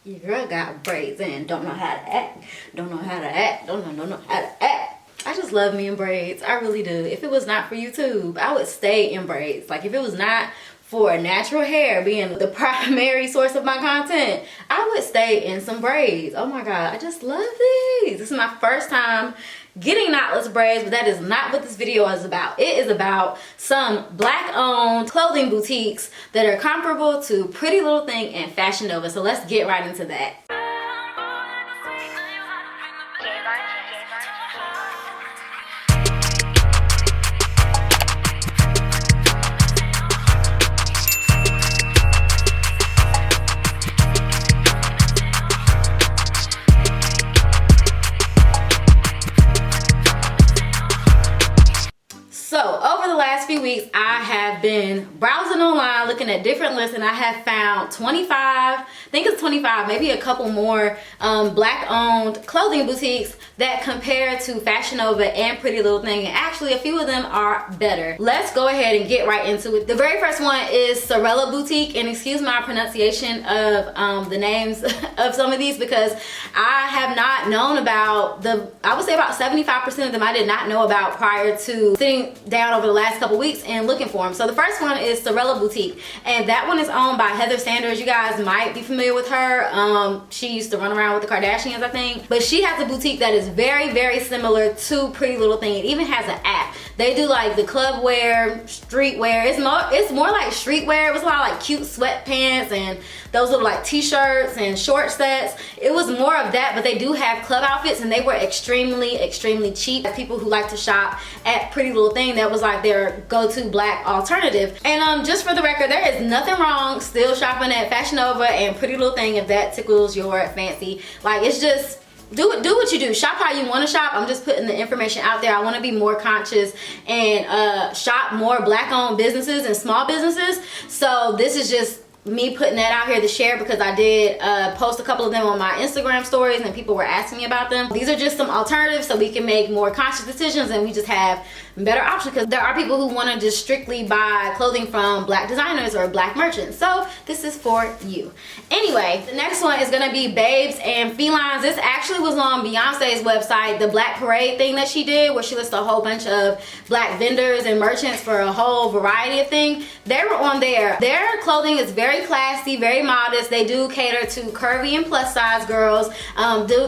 Your girl got braids and don't know how to act. Don't know how to act. Don't know how to act. I just love me in braids. I really do. If it was not for YouTube, I would stay in braids. Like if it was not for natural hair being the primary source of my content, I would stay in some braids. Oh my God, I just love these. This is my first time getting knotless braids, but that is not what this video is about. It is about some black owned clothing boutiques that are comparable to Pretty Little Thing and Fashion Nova. So let's get right into that. Few weeks I have been browsing online looking at different lists, and I have found 25, I think it's 25, maybe a couple more black owned clothing boutiques that compare to Fashion Nova and Pretty Little Thing, and actually a few of them are better. Let's go ahead and get right into it. The very first one is Sorella Boutique, and excuse my pronunciation of the names of some of these because I have not known about I would say about 75% of them I did not know about prior to sitting down over the last couple weeks and looking for them. So the first one is Sorella Boutique, and that one is owned by Heather Sanders. You guys might be familiar with her. She used to run around with the Kardashians, I think, but she has a boutique that is very, very similar to Pretty Little Thing. It even has an app. They do like the club wear, street wear. It's more like street wear. It was a lot of like cute sweatpants and those little like t-shirts and short sets. It was more of that, but they do have club outfits, and they were extremely cheap. People who like to shop at Pretty Little Thing, that was like their go-to black alternative. And just for the record, there is nothing wrong still shopping at Fashion Nova and Pretty Little Thing if that tickles your fancy. Like, it's just do what you do. Shop how you want to shop. I'm just putting the information out there. I want to be more conscious and shop more black owned businesses and small businesses. So this is just me putting that out here to share because I did post a couple of them on my Instagram stories and people were asking me about them. These are just some alternatives so we can make more conscious decisions and we just have better options, because there are people who want to just strictly buy clothing from black designers or black merchants. So this is for you. Anyway, the next one is gonna be Babes and Felines. This actually was on Beyonce's website, the Black Parade thing that she did, where she lists a whole bunch of black vendors and merchants for a whole variety of things. They were on there. Their clothing is very classy, very modest. They do cater to curvy and plus size girls.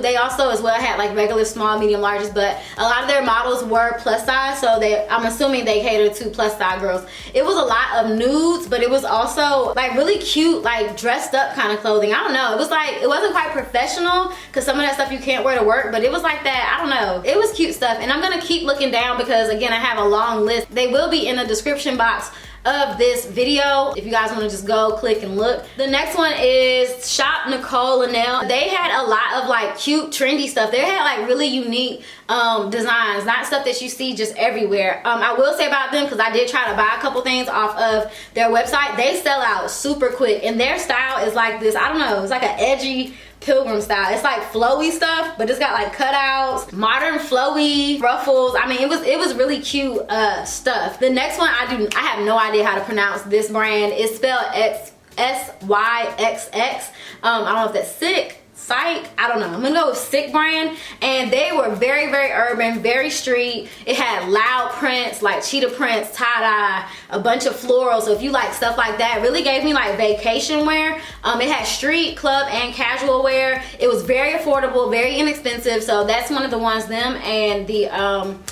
They also as well had like regular, small, medium, larges, but a lot of their models were plus size, so I'm assuming they cater to plus size girls. It was a lot of nudes, but it was also like really cute, like dressed up kind of clothing. I don't know. It was like, it wasn't quite professional because some of that stuff you can't wear to work, but it was like that. I don't know. It was cute stuff, and I'm gonna keep looking down because again, I have a long list. They will be in the description box of this video if you guys want to just go click and look. The next one is Shop Nicole Linnell. They had a lot of like cute trendy stuff. They had like really unique designs, not stuff that you see just everywhere. I will say about them, because I did try to buy a couple things off of their website, they sell out super quick, and their style is like this, I don't know, it's like an edgy pilgrim style. It's like flowy stuff, but it's got like cutouts, modern flowy ruffles. I mean, it was really cute stuff. The next one, I have no idea how to pronounce this brand. It's spelled SYXX. I don't know if that's Psych, I don't know. I'm gonna go with Sick brand, and they were very, very urban, very street. It had loud prints like cheetah prints, tie-dye, a bunch of florals. So if you like stuff like that, really gave me like vacation wear. It had street, club, and casual wear. It was very affordable, very inexpensive. So that's one of the ones. Them and the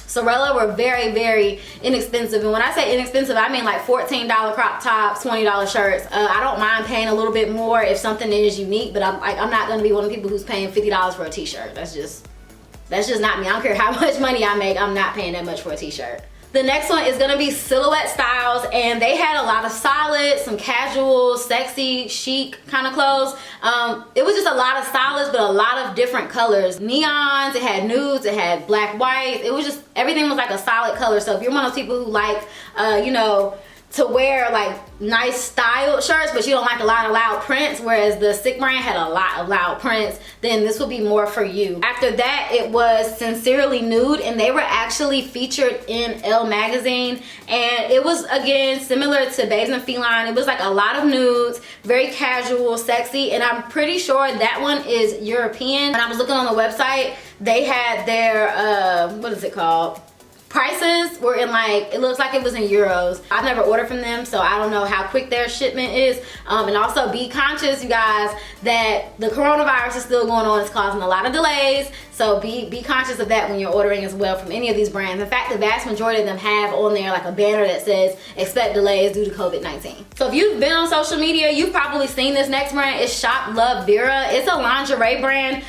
Sorella were very, very inexpensive. And when I say inexpensive, I mean like $14 crop tops, $20 shirts. I don't mind paying a little bit more if something is unique, but I'm not gonna be one of the people who's paying $50 for a t-shirt. That's just not me. I don't care how much money I make, I'm not paying that much for a t-shirt. The next one is gonna be Silhouette Styles, and they had a lot of solid, some casual, sexy, chic kind of clothes. It was just a lot of stylists, but a lot of different colors. Neons, it had nudes, it had black, white. It was just, everything was like a solid color. So if you're one of those people who like, you know, to wear like nice styled shirts, but you don't like a lot of loud prints, whereas the Sick brand had a lot of loud prints, then this would be more for you. After that, it was Sincerely Nude, and they were actually featured in Elle magazine, and it was again similar to Babes and Feline. It was like a lot of nudes, very casual, sexy, and I'm pretty sure that one is European. When I was looking on the website, they had their what is it called, prices were in like, it looks like it was in euros. I've never ordered from them, so I don't know how quick their shipment is. And also be conscious, you guys, that the coronavirus is still going on. It's causing a lot of delays, so be conscious of that when you're ordering as well from any of these brands. In fact, the vast majority of them have on there like a banner that says expect delays due to COVID-19. So if you've been on social media, you've probably seen this next brand. It's Shop Love Vera. It's a lingerie brand.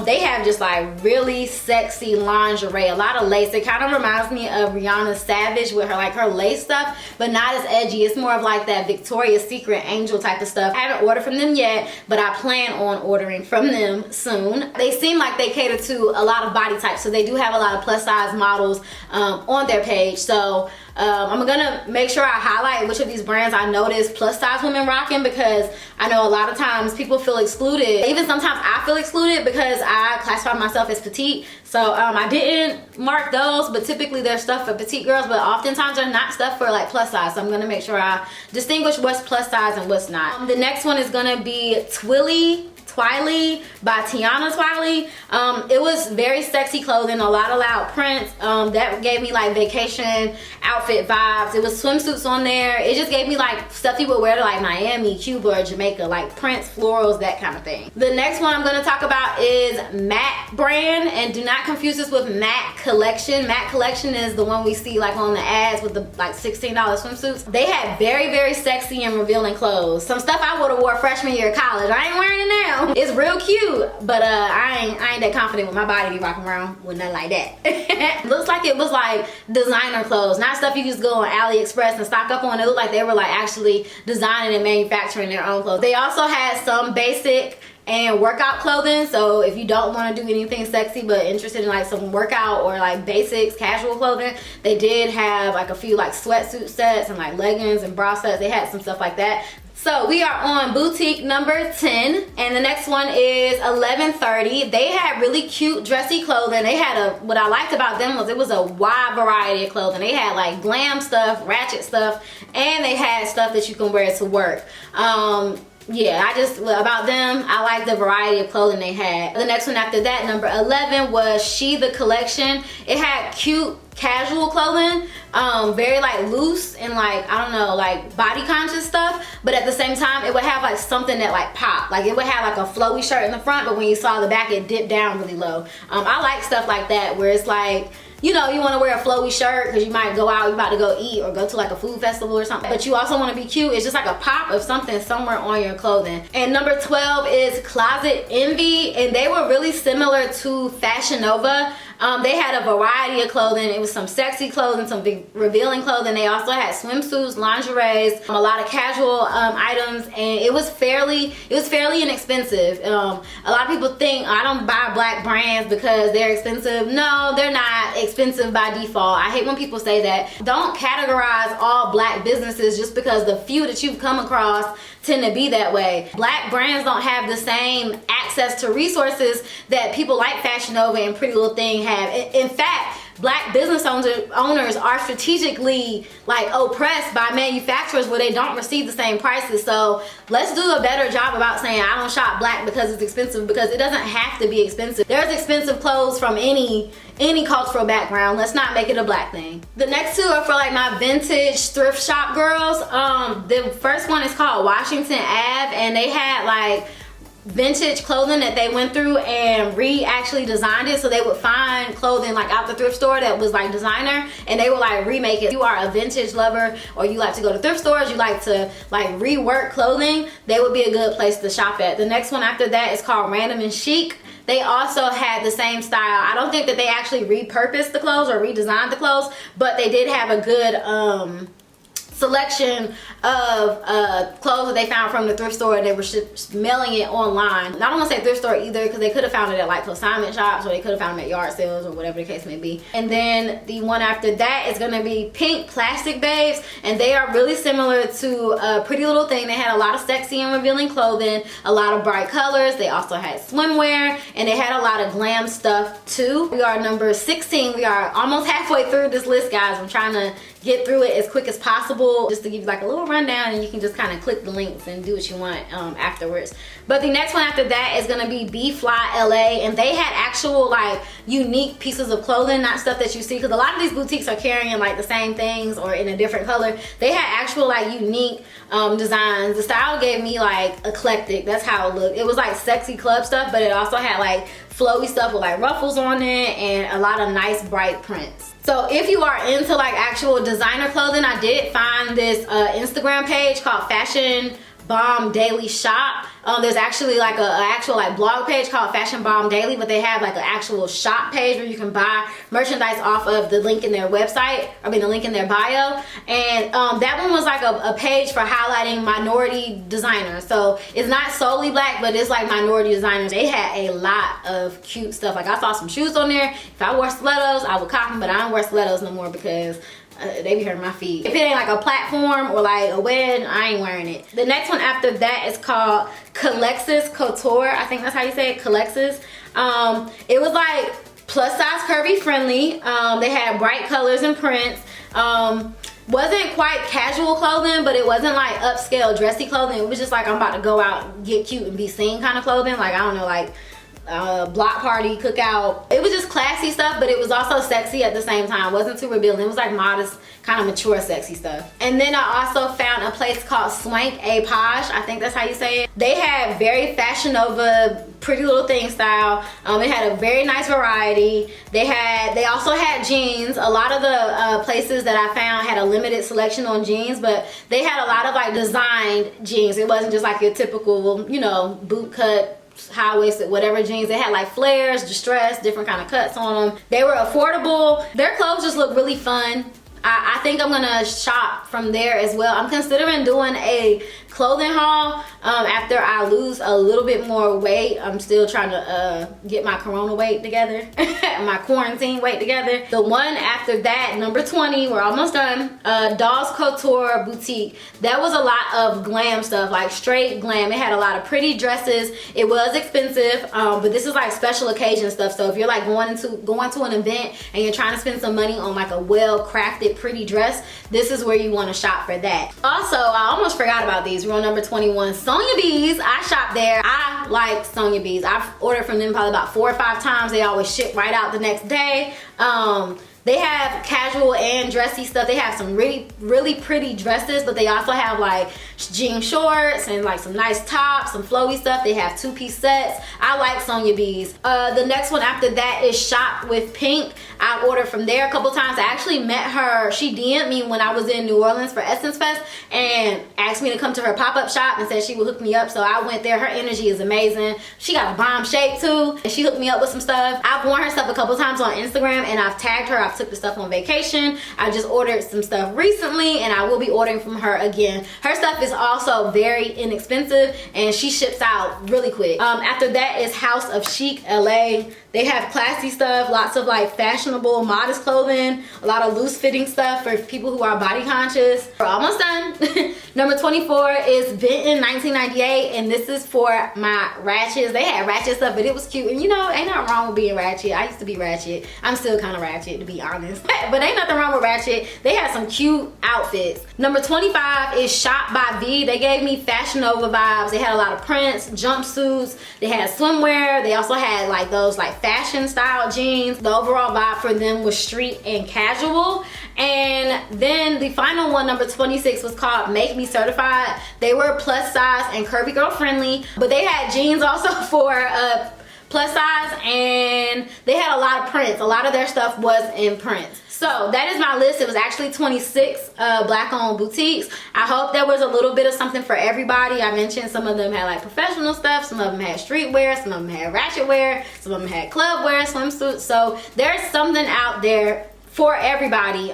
They have just like really sexy lingerie, a lot of lace. It kind of reminds me of Rihanna Savage with her lace stuff, but not as edgy. It's more of like that Victoria's Secret angel type of stuff. I haven't ordered from them yet, but I plan on ordering from them soon. They seem like they cater to a lot of body types, so they do have a lot of plus size models on their page. So I'm gonna make sure I highlight which of these brands I notice plus size women rocking, because I know a lot of times people feel excluded. Even sometimes I feel excluded because I classify myself as petite. So I didn't mark those, but typically they're stuff for petite girls, but oftentimes they're not stuff for like plus size. So I'm gonna make sure I distinguish what's plus size and what's not. The next one is gonna be Twilly by Tiana Twiley. It was very sexy clothing, a lot of loud prints. That gave me like vacation outfit vibes. It was swimsuits on there. It just gave me like stuff you would wear to like Miami, Cuba, or Jamaica, like prints, florals, that kind of thing. The next one I'm going to talk about is MAC brand, and do not confuse this with MAC Collection. MAC Collection is the one we see like on the ads with the like $16 swimsuits. They had very, very sexy and revealing clothes. Some stuff I would have wore freshman year of college. I ain't wearing it now. It's real cute, but I ain't that confident with my body to be rocking around with nothing like that. Looks like it was like designer clothes, not stuff you just go on AliExpress and stock up on. It looked like they were like actually designing and manufacturing their own clothes. They also had some basic and workout clothing, so if you don't want to do anything sexy but interested in like some workout or like basics, casual clothing, they did have like a few like sweatsuit sets and like leggings and bra sets. They had some stuff like that. So we are on boutique number 10, and the next one is 1130. They had really cute dressy clothing. They had what I liked about them was it was a wide variety of clothing. They had like glam stuff, ratchet stuff, and they had stuff that you can wear to work. Yeah, about them, I like the variety of clothing they had. The next one after that, number 11, was She the Collection. It had cute casual clothing, very like loose and like, I don't know, like body conscious stuff, but at the same time it would have like something that like popped. Like it would have like a flowy shirt in the front, but when you saw the back it dipped down really low. I like stuff like that where it's like, you know, you want to wear a flowy shirt because you might go out, you're about to go eat or go to like a food festival or something, but you also want to be cute. It's just like a pop of something somewhere on your clothing. And number 12 is Closet Envy, and they were really similar to Fashion Nova. They had a variety of clothing. It was some sexy clothing, some big revealing clothing. They also had swimsuits, lingeries, a lot of casual items, and it was fairly inexpensive. A lot of people think I don't buy black brands because they're expensive. No, they're not expensive by default. I hate when people say that. Don't categorize all black businesses just because the few that you've come across tend to be that way. Black brands don't have the same access to resources that people like Fashion Nova and Pretty Little Thing have. In fact, black business owners are strategically like oppressed by manufacturers where they don't receive the same prices. So let's do a better job about saying I don't shop black because it's expensive, because it doesn't have to be expensive. There's expensive clothes from any cultural background. Let's not make it a black thing. The next two are for like my vintage thrift shop girls. The first one is called Washington Ave, and they had like vintage clothing that they went through and actually designed it. So they would find clothing like out the thrift store that was like designer, and they would like remake it. If you are a vintage lover or you like to go to thrift stores, you like to like rework clothing, they would be a good place to shop at. The next one after that is called Random and Chic. They also had the same style. I don't think that they actually repurposed the clothes or redesigned the clothes, but they did have a good selection of clothes that they found from the thrift store, and they were mailing it online. I don't want to say thrift store either, because they could have found it at like consignment shops, or they could have found them at yard sales, or whatever the case may be. And then the one after that is going to be Pink Plastic Babes, and they are really similar to Pretty Little Thing. They had a lot of sexy and revealing clothing, a lot of bright colors. They also had swimwear, and they had a lot of glam stuff too. We are number 16. We are almost halfway through this list, guys. I'm trying to get through it as quick as possible, just to give you like a little rundown, and you can just kind of click the links and do what you want afterwards. But the next one after that is gonna be Be Fly LA, and they had actual like unique pieces of clothing, not stuff that you see, because a lot of these boutiques are carrying like the same things or in a different color. They had actual like unique designs. The style gave me like eclectic. That's how it looked. It was like sexy club stuff, but it also had like flowy stuff with like ruffles on it and a lot of nice bright prints. So if you are into like actual designer clothing, I did find this Instagram page called Fashion Bomb Daily Shop. There's actually like a actual like blog page called Fashion Bomb Daily, but they have like an actual shop page where you can buy merchandise off of the link in their website, I mean the link in their bio. And that one was like a page for highlighting minority designers. So it's not solely black, but it's like minority designers. They had a lot of cute stuff. Like I saw some shoes on there. If I wore stilettos, I would cop them, but I don't wear stilettos no more because they be hurting my feet. If it ain't like a platform or like a wedding, I ain't wearing it. The next one after that is called Collexus Couture. I think that's how you say it, Collexus. It was like plus size curvy friendly. They had bright colors and prints. Wasn't quite casual clothing, but it wasn't like upscale dressy clothing. It was just like I'm about to go out, get cute, and be seen kind of clothing. Like I don't know, like block party, cookout. It was just classy stuff, but it was also sexy at the same time. It wasn't too revealing. It was like modest, kind of mature, sexy stuff. And then I also found a place called Swank A Page. I think that's how you say it. They had very Fashion Nova, Pretty Little Thing style. It had a very nice variety. They also had jeans. A lot of the places that I found had a limited selection on jeans, but they had a lot of like designed jeans. It wasn't just like your typical, you know, boot cut, high-waisted, whatever jeans. They had like flares, distressed, different kind of cuts on them. They were affordable. Their clothes just look really fun. I think I'm gonna shop from there as well. I'm considering doing a clothing haul after I lose a little bit more weight. I'm still trying to get my corona weight together, my quarantine weight together. The one after that, number 20, we're almost done, Dolls Couture Boutique. That was a lot of glam stuff, like straight glam. It had a lot of pretty dresses. It was expensive, but this is like special occasion stuff. So if you're like going to an event and you're trying to spend some money on like a well-crafted pretty dress, this is where you want to shop for that. Also, I almost forgot about these. We're on number 21, Sonia Bees. I shop there. I like Sonia Bees. I've ordered from them probably about 4 or 5 times. They always ship right out the next day. They have casual and dressy stuff. They have some really pretty dresses, but they also have like jean shorts and like some nice tops, some flowy stuff. They have 2-piece sets. I like Sonia Bees. The next one after that is Shop with Pink. I ordered from there a couple times. I actually met her. She DM'd me when I was in New Orleans for Essence Fest and asked me to come to her pop-up shop and said she would hook me up. So I went there. Her energy is amazing. She got a bomb shape too, and she hooked me up with some stuff. I've worn her stuff a couple times on Instagram, and I've tagged her. I've took the stuff on vacation. I just ordered some stuff recently, and I will be ordering from her again. Her stuff is also very inexpensive, and she ships out really quick. After that is House of Chic LA. They have classy stuff, lots of like fashionable, modest clothing, a lot of loose fitting stuff for people who are body conscious. We're almost done. Number 24 is Benton 1998, and this is for my ratchets. They had ratchet stuff, but it was cute. And you know, ain't nothing wrong with being ratchet. I used to be ratchet. I'm still kind of ratchet, to be honest. But ain't nothing wrong with ratchet. They had some cute outfits. Number 25 is Shop by V. They gave me Fashion Nova vibes. They had a lot of prints, jumpsuits. They had swimwear. They also had like those like fashion style jeans. The overall vibe for them was street and casual. And then the final one, number 26, was called Make Me Certified. They were plus size and curvy girl friendly, but they had jeans also for plus size, and they had a lot of prints. A lot of their stuff was in prints. So that is my list. It was actually 26 black owned boutiques. I hope there was a little bit of something for everybody. I mentioned some of them had like professional stuff, some of them had streetwear, some of them had ratchet wear, some of them had club wear, swimsuits. So there's something out there for everybody.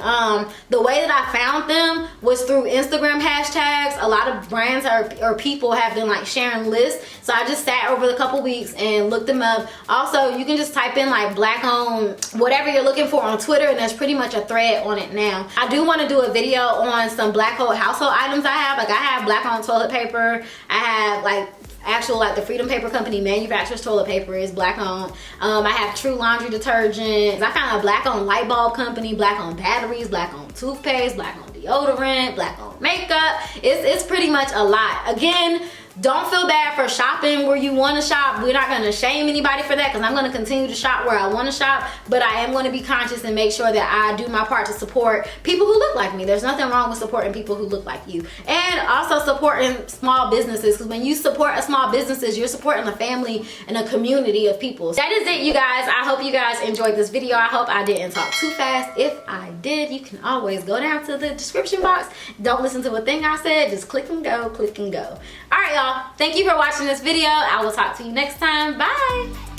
The way that I found them was through Instagram hashtags. A lot of brands or people have been like sharing lists, so I just sat over the couple weeks and looked them up. Also, you can just type in like black owned whatever you're looking for on Twitter, and there's pretty much a thread on it now. I do want to do a video on some black owned household items I have. Like I have black owned toilet paper. I have like actual like the Freedom Paper Company manufactures toilet paper is black owned. I have True Laundry detergent. I found a black owned light bulb company, black owned batteries, black owned toothpaste, black owned deodorant, black owned makeup. It's pretty much a lot. Again, don't feel bad for shopping where you want to shop. We're not going to shame anybody for that, because I'm going to continue to shop where I want to shop, but I am going to be conscious and make sure that I do my part to support people who look like me. There's nothing wrong with supporting people who look like you, and also supporting small businesses, because when you support small businesses, you're supporting a family and a community of people. That is it, you guys. I hope you guys enjoyed this video. I hope I didn't talk too fast. If I did, you can always go down to the description box. Don't listen to a thing I said. Just click and go, click and go. All right, y'all. Thank you for watching this video. I will talk to you next time. Bye.